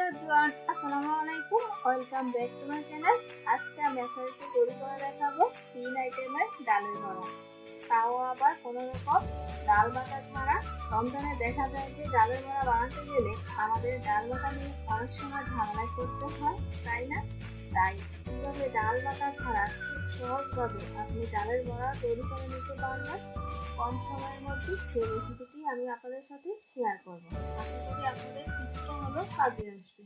Hello everyone, আসসালামু আলাইকুম। Welcome back to my channel. আজকে আমি আপনাদেরকে তৈরি করে দেখাবো 3 আইটেমের ডালের বড়া, তাও আবার কোনো রকম ডাল বাটা ছাড়া। রমজানে দেখা যায় যে ডালের বড়া বানাতে গেলে আমাদের ডাল বাটা নিয়ে অনেক সময় ঝামেলায় করতে হয়, তাই না? তাই কীভাবে ডাল বাটা ছাড়া খুব সহজভাবে আপনি ডালের বড়া তৈরি করে নিতে পারবেন কম সময়ের মধ্যে, সেই রেসিপিটি আমি আপনাদের সাথে শেয়ার করব। আশা করি আপনাদের কিছুটা হলেও কাজে আসবে।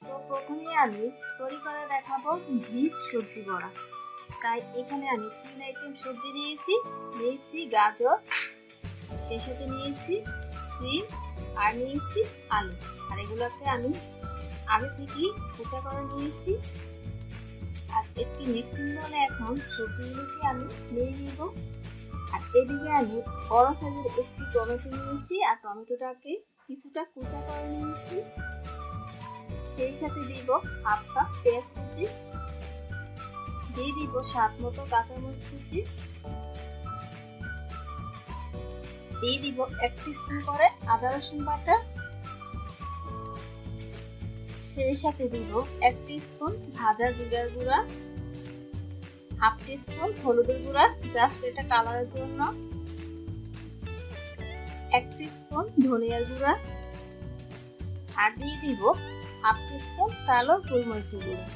তো প্রথমে আমি তৈরি করে দেখাবো বিট সবজি বড়া। তাই এখানে আমি 3 আইটেম সবজি নিয়েছি গাজর, সেই সাথে নিয়েছি সিম আর নিয়েছি আলু। আর এগুলোকে আমি আগে থেকেই কুচা করে নিয়েছি। আর একটি মিক্সিং বলে এখন সবজিগুলোকে আমি নিয়ে নিব। আর এদিকে আমি বড় সাইজের একটি টমেটো নিয়েছি, আর টমেটোটাকে কিছুটা কুচা করে নিয়েছি। সেই সাথে দিব হাফ কাপ পেঁয়াজ কুচি, দিয়ে দিব স্বাদ মতো কাঁচামরিচ কুচি, দিয়ে দিব 1 টিস্পুন করে আদা রসুন বাটা, সেই সাথে দিব 1 টিস্পুন ভাজা জিরার গুঁড়া, হাফ টিস্পুন হলুদের গুঁড়া জাস্ট এটা কালারের জন্য, 1 টিস্পুন ধনিয়ার গুঁড়া, আর দিয়ে দিব হাফ টিস্পুন কালো গোলমরিচের গুঁড়া।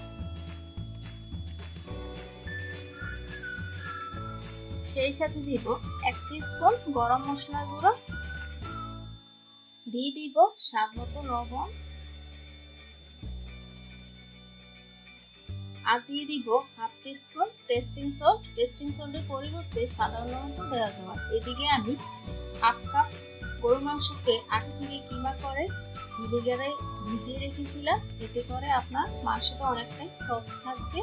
সেই সাথে দিব 1 টিস্পুন গরম মশলার গুঁড়ো, দিয়ে দিব স্বাদ মতো লবণ, আর দিয়ে দিব half teaspoon tasting salt. Tasting সল্টের পরিবর্তে সাধারণত দেওয়া যাবে। এদিকে আমি হাফ কাপ গরুর মাংসকে আগে থেকে কিমা করে ভিনেগারে ভিজিয়ে রেখেছিলাম, এতে করে আপনার মাংসটা অনেকটাই সফট থাকবে।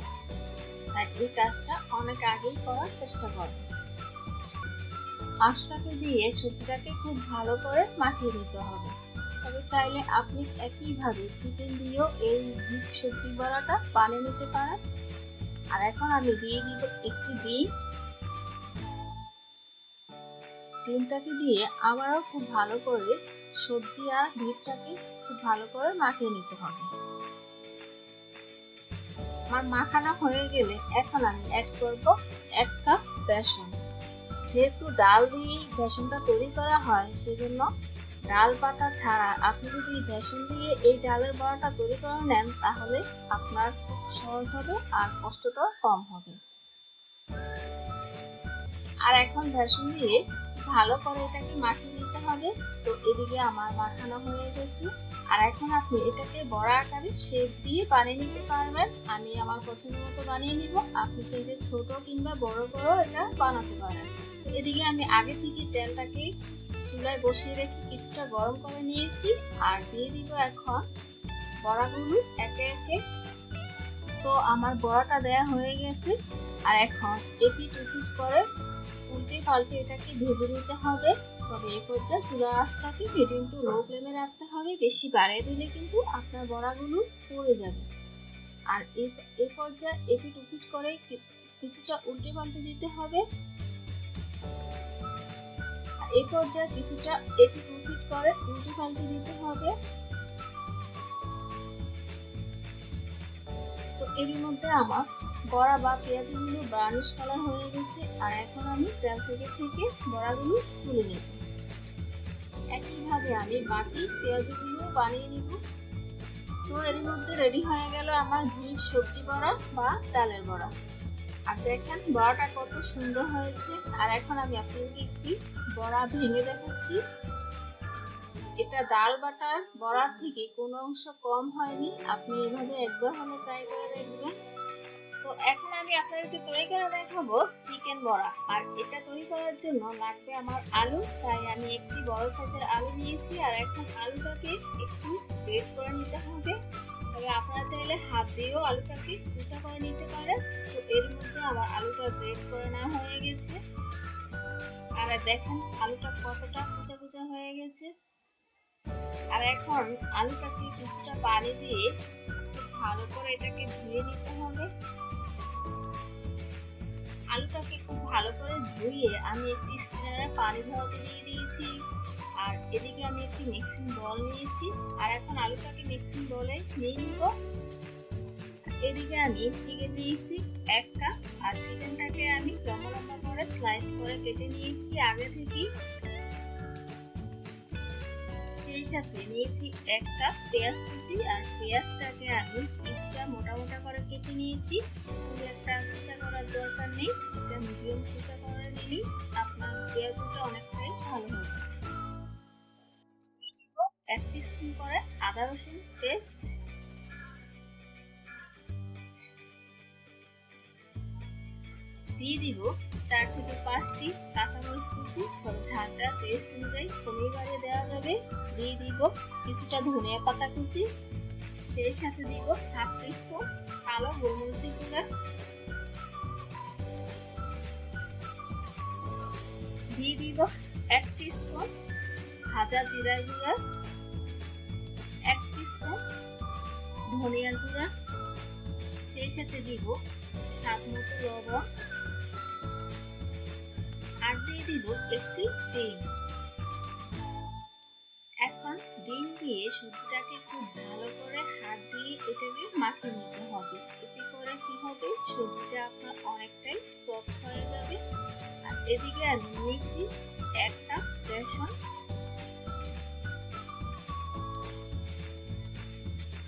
তাই এই কাজটা অনেক আগেই করার চেষ্টা করবেন। মাংসটাকে দিয়ে সবজিটাকে খুব ভালো করে মাখিয়ে নিতে হবে। তবে চাইলে আপনি একইভাবে চিকেন দিয়েও এই বিফ সবজি বড়াটা বানিয়ে নিতে পারেন। আর এখন আমি দিয়ে দিব একটি ডিমটাকে দিয়ে আবারও খুব ভালো করে সবজি আর বিফটাকে খুব ভালো করে মাখিয়ে নিতে হবে। আমার মাখানো হয়ে গেলে এখন আমি অ্যাড করব 1 কাপ বেসন। যেহেতু ডাল দিয়ে বেসনটা তৈরি করা হয়, সেজন্য ডাল বাটা ছাড়া আপনি যদি বেসন দিয়ে এই ডালের বড়াটা তৈরি করে নেন, তাহলে আপনার খুব সহজ হবে আর কষ্টটাও কম হবে। আর এখন বেসন দিয়ে ভালো করে এটাকে মাখিয়ে নিতে হবে। তো এদিকে আমার মাখানো হয়ে গেছে। আর এখন আপনি এটাকে বড়া আকারে শেপ দিয়ে বানিয়ে নিতে পারবেন। আমি আমার পছন্দ মতো বানিয়ে নিব। আপনি চাইলে ছোট কিংবা বড় করে এটা বানাতে পারেন। এদিকে আমি আগে থেকে তেলটাকে চুলায় বসিয়ে রেখে কিছুটা গরম করে নিয়েছি, আর দিয়ে দিব এখন বড়াগুলো একে একে। তো আমার বড়াটা দেয়া হয়ে গেছে। আর এখন এপিট ওপিট করে উল্টে পাল্টে এটাকে ভেজে নিতে হবে। তবে এই পর্যায়ে চুলার আঁচটাকে মিডিয়াম টু লো ফ্লেমে রাখতে হবে। বেশি বাড়িয়ে দিলে কিন্তু আপনার বড়াগুলো পড়ে যাবে। আর এই পর্যায়ে এপিট ওপিট করে কিছুটা উল্টে পাল্টে দিতে হবে। এই পর্যায়ে কিছুটা এপিট ওপিট করে উল্টে পাল্টে দিতে হবে। তো এর মধ্যে আমার বড়া বা পেঁয়াজগুলো ব্রাউনিশ কালার হয়ে গেছে। আর এখন আমি তেল থেকে ছেঁকে বড়াগুলো তুলে নেব। একইভাবে আমি বাকি পেঁয়াজগুলো বানিয়ে নিব। তো এর মধ্যে রেডি হয়ে গেল আমার বিফ সবজি বড়া বা ডালের বড়া। আর দেখেন বড়াটা কত সুন্দর হয়েছে। আর এখন আমি আপনাদেরকে একটি বড়া ভেঙে দেখাচ্ছি। এটা ডাল বাটার বড়ার থেকে কোনো অংশ কম হয়নি। আপনি এভাবে একবার হলে ট্রাই করে দেখবেন। তো এখন আমি আপনাদেরকে তৈরি করে দেখাবো চিকেন বড়া। আর এটা তৈরি করার জন্য লাগবে আমার আলু। তাই আমি একটি বড় সাইজের আলু নিয়েছি। আর এখন আলুটাকে একটু গ্রেট করে নিতে হবে। তবে আপনারা চাইলে হাত দিয়েও আলুটাকে কুচা করে নিতে পারেন। তো এর মধ্যে আমার আলুটা গ্রেট করে নেওয়া হয়ে গেছে। আর দেখেন আলুটা কতটা কুচা কুচা হয়ে গেছে। আর এখন আলুটাকে কিছুটা পানি দিয়ে খুব ভালো করে এটাকে ধুয়ে নিতে হবে। আলুটাকে খুব ভালো করে ধুয়ে আমি একটি স্ট্রেনারে পানি ঝরাতে দিয়ে দিয়েছি। আর এদিকে আমি একটি মিক্সিং বল নিয়েছি, আর এখন আলুটাকে মিক্সিং বলে নিয়ে নিব। এদিকে আমি চিকেন নিয়েছি 1 কাপ, আর চিকেনটাকে আমি লম্বা লম্বা করে স্লাইস করে কেটে নিয়েছি আগে থেকেই। সেই সাথে নিয়েছি 1 কাপ পেঁয়াজ কুচি, আর পেঁয়াজটাকে আমি কিছুটা মোটা মোটা করে কেটে নিয়েছি। খুব একটা কুচা করার দরকার নেই, এটা মিডিয়াম কুচা করে নিলেই আপনার পেঁয়াজটা অনেকটাই ভালো হবে। 1 টিস্পুন করে আদা রসুন পেস্ট, দিয়ে দিব 4 থেকে 5টি কাঁচামরিচ কুচি, তবে ঝালটা টেস্ট অনুযায়ী কমিয়ে বাড়িয়ে দেওয়া যাবে। দিয়ে দিব কিছুটা ধনিয়া পাতা কুচি, সেই সাথে দিব 1/2 টিস্পুন কালো গোলমরিচের গুঁড়া, দিয়ে দিব 1 টিস্পুন ভাজা জিরার গুঁড়া, 1 টিস্পুন ধনিয়ার গুঁড়া, সেই সাথে দিব স্বাদ মতো লবণ, আর দিয়ে দিব একটি ডিম। এখন ডিম দিয়ে সবজিটাকে খুব ভালো করে হাত দিয়ে এটাকে মাখিয়ে নিতে হবে। এতে করে কি হবে, সবজিটা আপনার অনেকটাই সফট হয়ে যাবে। আর এদিকে আমি নিয়েছি 1 কাপ বেসন,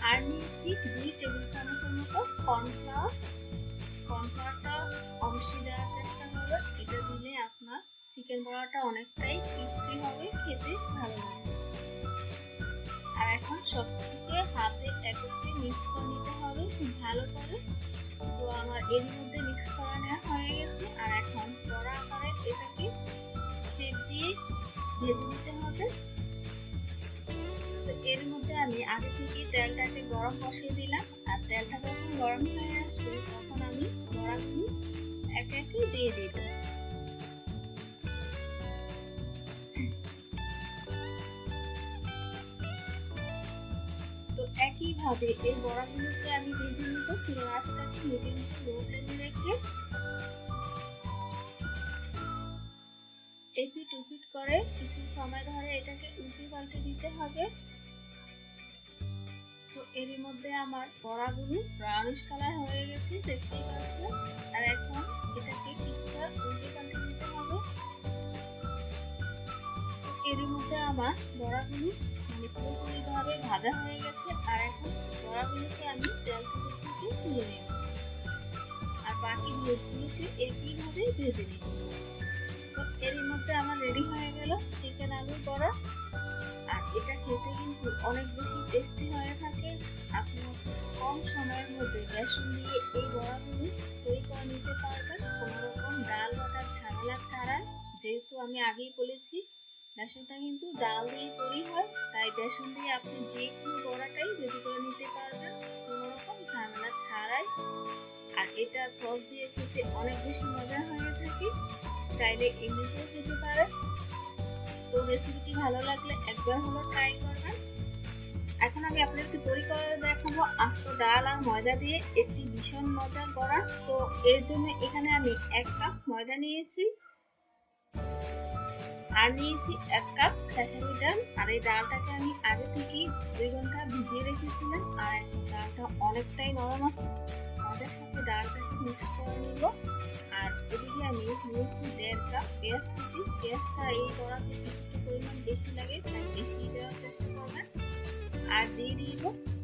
আর নিয়েছি 2 টেবিল চামচের মতো কর্নফ্লাওয়ার। কর্নফ্লাওয়ারটা অবশ্যই দেওয়ার চেষ্টা করবেন, এটা দিলে আপনার চিকেন বড়াটা অনেকটাই ক্রিস্পি হবে, খেতে ভালো লাগবে। আর এখন সবকিছুকে হাতে একত্রে মিক্স করে নিতে হবে খুব ভালো করে। তো আমার এর মধ্যে মিক্স করা নেওয়া হয়ে গেছে, আর এখন বড়া আকারে এটাকে শেপ দিয়ে ভেজে নিতে হবে। তো এর মধ্যে আমি আগে থেকে তেলটাকে গরম বসিয়ে দিলাম, আর তেলটা যখন গরম হয়ে আসবে তখন আমি বড়াগুলো একে একে দিয়ে দিব। তো একইভাবে এই বড়াগুলোকে আমি ভেজে নিব। চুলার আঁচটাকে মিডিয়াম টু লো ফ্লেমে রেখে এপিট ওপিট করে কিছু সময় ধরে এটাকে উল্টে পাল্টে দিতে হবে। তো এর মধ্যে আমার বড়াগুলো ব্রাউনিশ কালার হয়ে গেছে, দেখতেই পাচ্ছেন। আর এখন এটাকে কিছুটা উল্টে পাল্টে দিতে হবে। এর মধ্যে আমার বড়াগুলো পুরোপুরি ভাবে ভাজা হয়ে গেছে, আর এখন বড়াগুলোকে আমি তেল থেকে ছেঁকে তুলে নেব, আর বাকি ভেজগুলোকে একইভাবে ভেজে নেব। তো এর মধ্যে আমার রেডি হয়ে গেল চিকেন আলুর বড়া। আর এটা খেতে কিন্তু অনেক বেশি টেস্টি হয়ে থাকে। আপনি কম সময়ের মধ্যে বেসন দিয়ে এই বড়াগুলো তৈরি করে নিতে পারবেন, কোনো রকম ডাল বাটা ঝামেলা ছাড়া। যেহেতু আমি আগেই বলেছি বেসনটা কিন্তু ডাল দিয়ে তৈরি হয়, তাই বেসন দিয়ে আপনি যে কোনো বড়াটাই রেডি করে নিতে পারবেন কোনো রকম ঝামেলা ছাড়াই। আর এটা সস দিয়ে খেতে অনেক বেশি মজা হয়ে থাকে, চাইলে এমনিতেও খেতে পারেন। তো রেসিপিটি ভালো লাগলে একবার হলো ট্রাই করবেন। এখন আমি আপনাদেরকে তৈরি করে দেখাবো আস্ত ডাল আর ময়দা দিয়ে একটি ভীষণ মজার বড়া। তো এর জন্য এখানে আমি 1 কাপ ময়দা নিয়েছি, আর নিয়েছি 1 কাপ খেসারি ডাল। আর এই ডালটাকে আমি আগে থেকেই 2 ঘন্টা ভিজিয়ে রেখেছিলাম, আর এখন ডালটা অনেকটাই নরম আছে। ময়দার সাথে ডালটাকে মিক্স করে নিব। আর এদিকে আমি নিয়েছি 1.5 কাপ পেঁয়াজ কুচি। পেঁয়াজটা এই বড়াতে কিছুটা পরিমাণ বেশি লাগে, তাই বেশি দেওয়ার চেষ্টা করবেন। আর দিয়ে দিব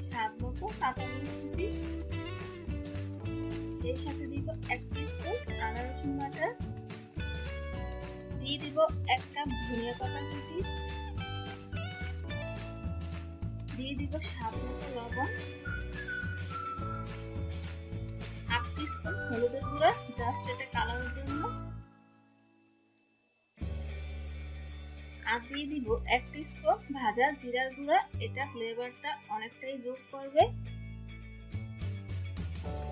স্বাদ মতো কাঁচামরিচ কুচি, সেই সাথে দিব 1 টিস্পুন আদা রসুন বাটা, দিয়ে দিব 1 কাপ ধনিয়া পাতা কুচি, দিয়ে দিব স্বাদ মতো লবণ, 1/2 টিস্পুন হলুদের গুঁড়া, জাস্ট এটা কালারের জন্য, আর দিয়ে দিব 1 টিস্পুন ভাজা জিরার গুঁড়া, এটা ফ্লেভারটা অনেকটাই যোগ করবে।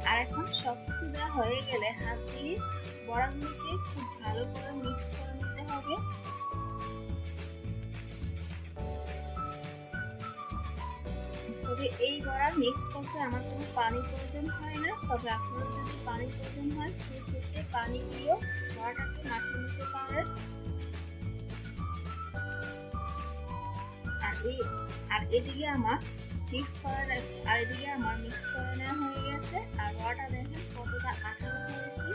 আর এখন সবকিছু দেওয়া হয়ে গেলে হাত দিয়ে বড়াগুলোকে খুব ভালো করে মিক্স করে নিতে হবে। তবে এই বড়া মিক্স করতে আমার কোনো পানি প্রয়োজন হয় না। তবে আপনার যদি পানি প্রয়োজন হয় সেক্ষেত্রে পানি দিয়েও বড়াটাকে মাখিয়ে নিতে পারেন। আর এদিকে আমার মিক্স করে নেওয়া হয়ে গেছে। আর বড়াটা দেখেন কতটা আঠালো হয়েছে।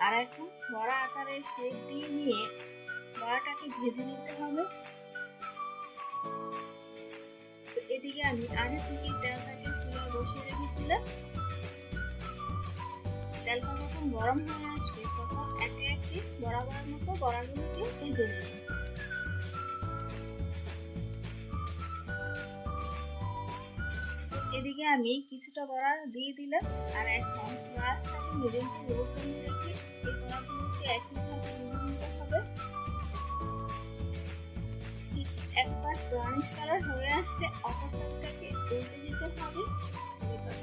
আর এখন বড়া আকারে শেপ দিয়ে নিয়ে বড়াটাকে ভেজে নিতে হবে। তো এদিকে আমি আগে থেকে তেলটাকে চুলায় বসিয়ে রেখেছিলাম। তেলটা যখন গরম হয়ে আসবে তখন একে একে বরাবর মতো বড়াগুলোকে ভেজে নেব। এদিকে আমি কিছুটা বড়া দিয়ে দিলাম। আর এখন চুলাটাকে মিডিয়াম টু লো ফ্লেমে রেখে এই বড়াগুলোকে একইভাবে ভেজে নিতে হবে। এক পাশ ব্রাউনিশ কালার হয়ে আসলে অপর সাইডটাকে উল্টে দিতে হবে।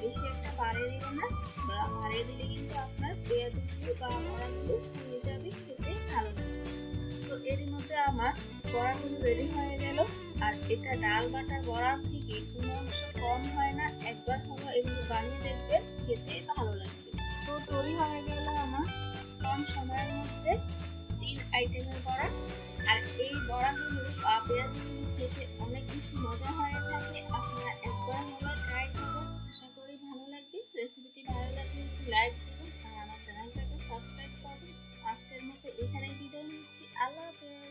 বেশি একটা বাড়িয়ে দিবেন না, বা বাড়িয়ে দিলে কিন্তু আপনার পেঁয়াজগুলো বা বড়াগুলো হয়ে যাবে, খেতে ভালো লাগবে। তো এর মধ্যে আমার বড়াগুলো রেডি হয়ে গেল। আর এটা ডাল বাটার বড়া থেকে কোনো অংশ কম হয় না। একবার হলো এগুলো বানিয়ে দেখবেন, খেতে ভালো লাগবে। তো তৈরি হয়ে গেল আমার কম সময়ের মধ্যে 3 আইটেমের বড়া। আর এই বড়াগুলো বা পেঁয়াজগুলো খেতে অনেক বেশি মজা হয়ে থাকে। আপনারা একবার হলো ট্রাই করবেন, আশা করি ভালো লাগবে। রেসিপিটি ভালো লাগলে একটু লাইক দিবেন আর আমার চ্যানেলটাকে সাবস্ক্রাইব করবেন। আজকের মতো এখানেই বিদায় নিচ্ছি। আল্লাহ হাফেজ।